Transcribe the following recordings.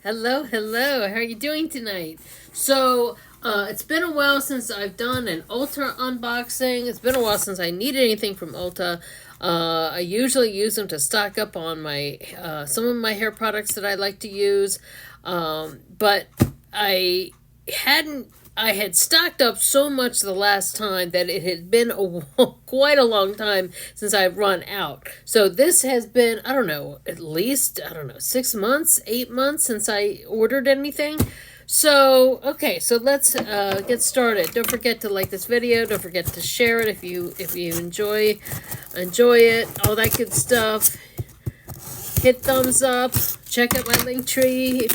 Hello, hello. How are you doing tonight? So, it's been a while since I've done an Ulta unboxing. It's been a while since I needed anything from Ulta. I usually use them to stock up on my some of my hair products that I like to use. But I hadn't I had stocked up so much the last time that it had been quite a long time since I've run out. So this has been, I don't know, at least, I don't know, 6 months, 8 months since I ordered anything. So, okay, so let's get started. Don't forget to like this video. Don't forget to share it if you enjoy it, all that good stuff. Hit thumbs up. Check out my link tree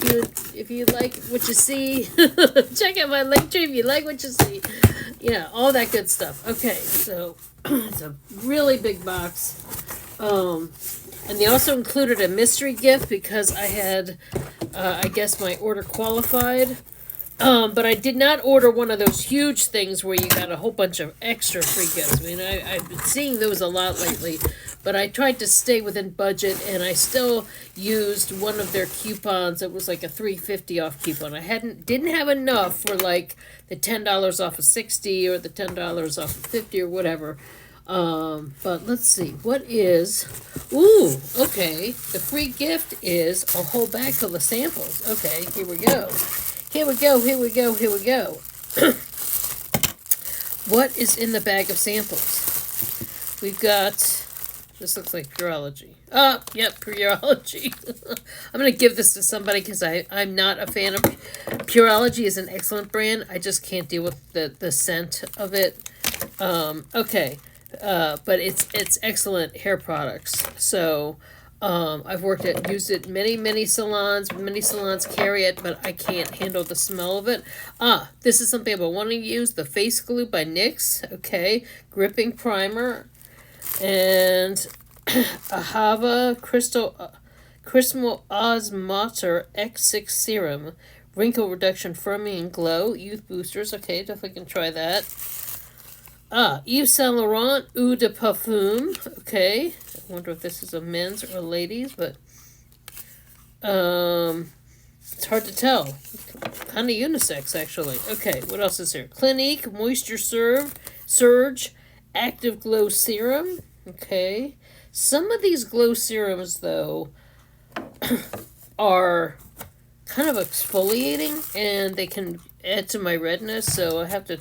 if you like what you see. Check out my link tree if you like what you see. Yeah, all that good stuff. Okay, so it's a really big box. And they also included a mystery gift because I had, I guess my order qualified. But I did not order one of those huge things where you got a whole bunch of extra free gifts. I mean, I've been seeing those a lot lately, but I tried to stay within budget, and I still used one of their coupons. It was like a $3.50 off coupon. I didn't have enough for like the $10 off of 60 or the $10 off of 50 or whatever. But let's see, what is, ooh, okay, the free gift is a whole bag full of samples. Okay, here we go. Here we go. What is in the bag of samples? We've got, this looks like Pureology. Oh, yep, Pureology. I'm going to give this to somebody because I'm not a fan of Pureology. Is an excellent brand. I just can't deal with the scent of it. Okay. But it's excellent hair products. So, I've used it many salons. Many salons carry it, but I can't handle the smell of it. This is something I've been wanting to use. The Face Glue by NYX. Okay. Gripping Primer. And Ahava Crystal Osmoter X6 Serum. Wrinkle Reduction Firming and Glow. Youth Boosters. Okay, definitely can try that. Yves Saint Laurent Eau de Parfum. Okay. I wonder if this is a men's or a ladies, but it's hard to tell. Kind of unisex, actually. Okay, what else is here? Clinique Moisture Surge Active Glow Serum. Okay. Some of these glow serums, though, are kind of exfoliating, and they can add to my redness, so I have to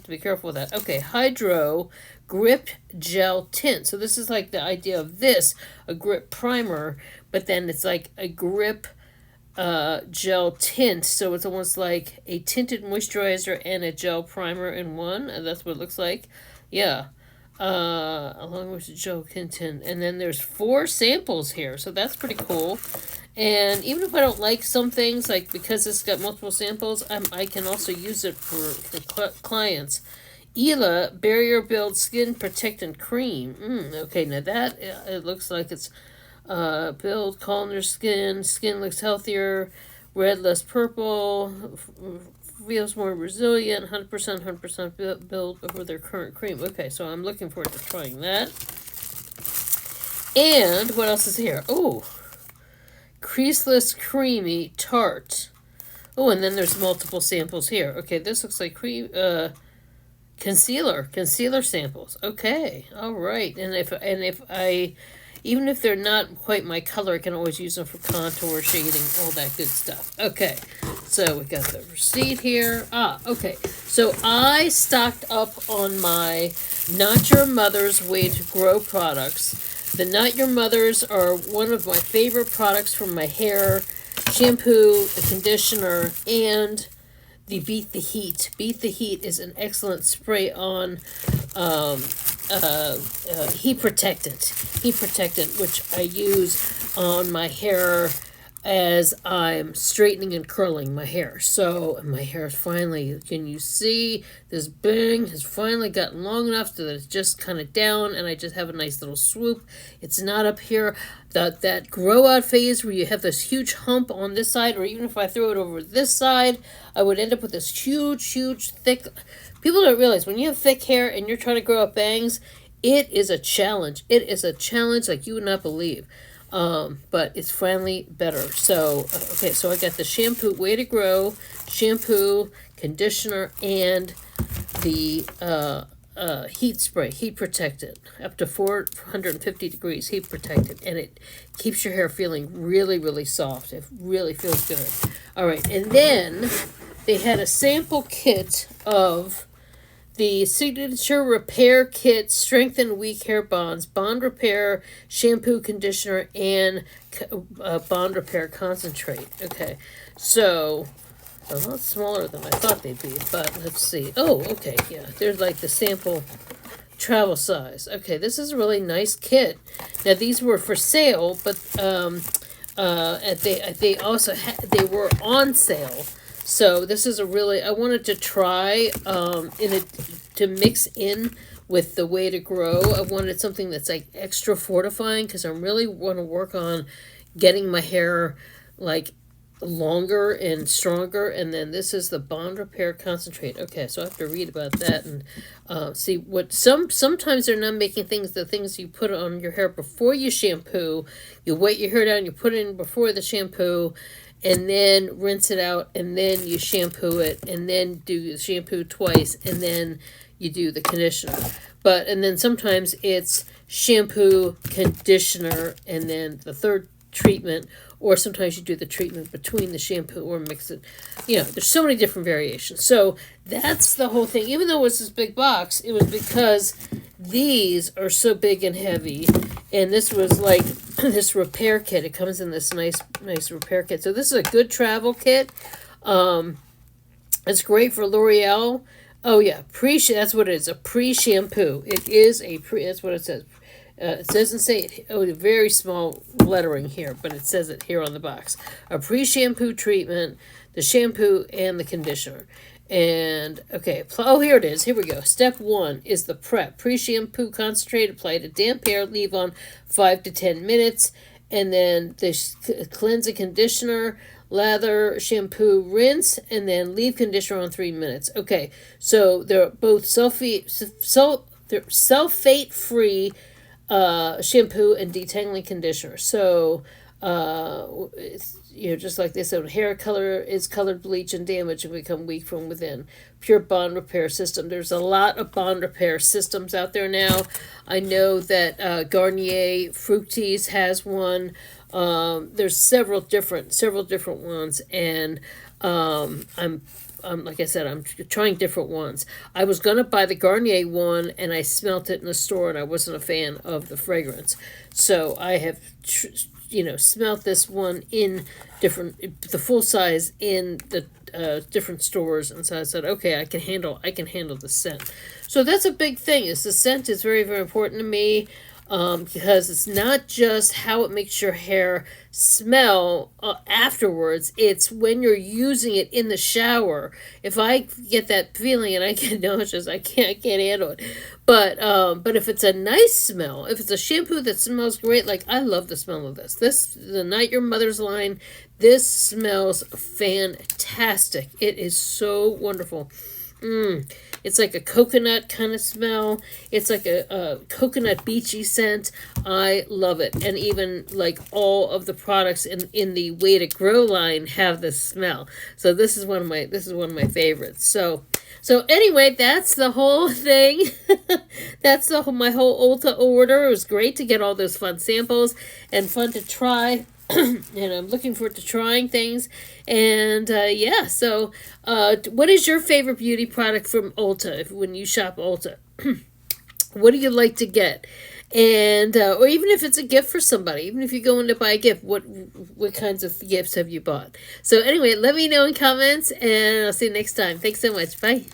be careful with that. Okay, Hydro Grip Gel Tint. So this is like the idea of this, a grip primer, but then it's like a grip gel tint. So it's almost like a tinted moisturizer and a gel primer in one, and that's what it looks like. Yeah. Along with the gel tint. And then there's 4 samples here, so that's pretty cool. And even if I don't like some things, like because it's got multiple samples, I can also use it for clients. Ela Barrier Build Skin Protectant Cream. Okay, now that, it looks like it's build, calm your skin. Skin looks healthier. Red, less purple. Feels more resilient. 100% build over their current cream. Okay, so I'm looking forward to trying that. And what else is here? Oh, Creaseless Creamy Tarte. Oh, and then there's multiple samples here. Okay, this looks like concealer samples. Okay, all right. And if I, even if they're not quite my color, I can always use them for contour, shading, all that good stuff. Okay, so we got the receipt here. Okay. So I stocked up on my Not Your Mother's Way to Grow products. The Not Your Mother's are one of my favorite products for my hair. Shampoo, the conditioner, and the Beat the Heat. Beat the Heat is an excellent spray-on heat protectant, which I use on my hair as I'm straightening and curling my hair. So my hair is finally, can you see this bang has finally gotten long enough so that it's just kind of down, and I just have a nice little swoop. It's not up here, that grow out phase where you have this huge hump on this side, or even if I throw it over this side, I would end up with this huge thick. People don't realize when you have thick hair and you're trying to grow out bangs, it is a challenge. It is a challenge like you would not believe. but it's finally better. So, okay, so I got the shampoo, Way to Grow shampoo, conditioner, and the heat spray, heat protected, up to 450 degrees, heat protected, and it keeps your hair feeling really, really soft. It really feels good. All right, and then they had a sample kit of the Signature Repair Kit Strengthen Weak Hair Bonds, Bond Repair Shampoo, Conditioner, and Bond Repair Concentrate. Okay, so a lot smaller than I thought they'd be, but let's see. Oh, okay, yeah, there's like the sample travel size. Okay, this is a really nice kit. Now these were for sale, but they also they were on sale. So this is a really, I wanted to try to mix in with the Way to Grow. I wanted something that's like extra fortifying because I really want to work on getting my hair like longer and stronger. And then this is the Bond Repair Concentrate. Okay, so I have to read about that and see what sometimes they're not making the things you put on your hair before you shampoo. You wet your hair down, you put it in before the shampoo, and then rinse it out, and then you shampoo it, and then do the shampoo twice, and then you do the conditioner. And then sometimes it's shampoo, conditioner, and then the third treatment, or sometimes you do the treatment between the shampoo or mix it. You know, there's so many different variations. So that's the whole thing. Even though it was this big box, it was because these are so big and heavy, and this was like this repair kit. It comes in this nice repair kit. So this is a good travel kit. It's great for L'Oreal. Oh yeah, that's what it is. A pre-shampoo. It is a pre. That's what it says. It doesn't say it. Oh, very small lettering here, but it says it here on the box. A pre-shampoo treatment, the shampoo and the conditioner. And okay, here it is. Here we go. Step 1 is the prep. Pre-shampoo concentrate. Apply to damp hair. Leave on 5 to 10 minutes. And then the cleanse conditioner, lather, shampoo, rinse, and then leave conditioner on 3 minutes. Okay, so they're both sulfate-free shampoo and detangling conditioner. So it's, just like this, hair color is colored, bleach, and damage and become weak from within. Pure bond repair system. There's a lot of bond repair systems out there now. I know that Garnier Fructis has one. There's several different ones, and like I said, I'm trying different ones. I was gonna buy the Garnier one, and I smelt it in the store, and I wasn't a fan of the fragrance. So I have, smelt this one in the full size in the different stores, and so I said, okay, I can handle the scent. So that's a big thing. Is the scent is very, very important to me. Because it's not just how it makes your hair smell afterwards. It's when you're using it in the shower. If I get that feeling and I get nauseous, I can't handle it. But if it's a nice smell, if it's a shampoo that smells great, like I love the smell of this. The Not Your Mother's line. This smells fantastic. It is so wonderful. It's like a coconut kind of smell. It's like a coconut beachy scent. I love it. And even like all of the products in the Way to Grow line have this smell. So this is one of my favorites. So anyway, that's the whole thing. That's my whole Ulta order. It was great to get all those fun samples and fun to try. And I'm looking forward to trying things. And so what is your favorite beauty product from Ulta when you shop Ulta? What do you like to get? And or even if it's a gift for somebody, even if you're going to buy a gift, what kinds of gifts have you bought? So anyway, let me know in comments, and I'll see you next time. Thanks so much. Bye.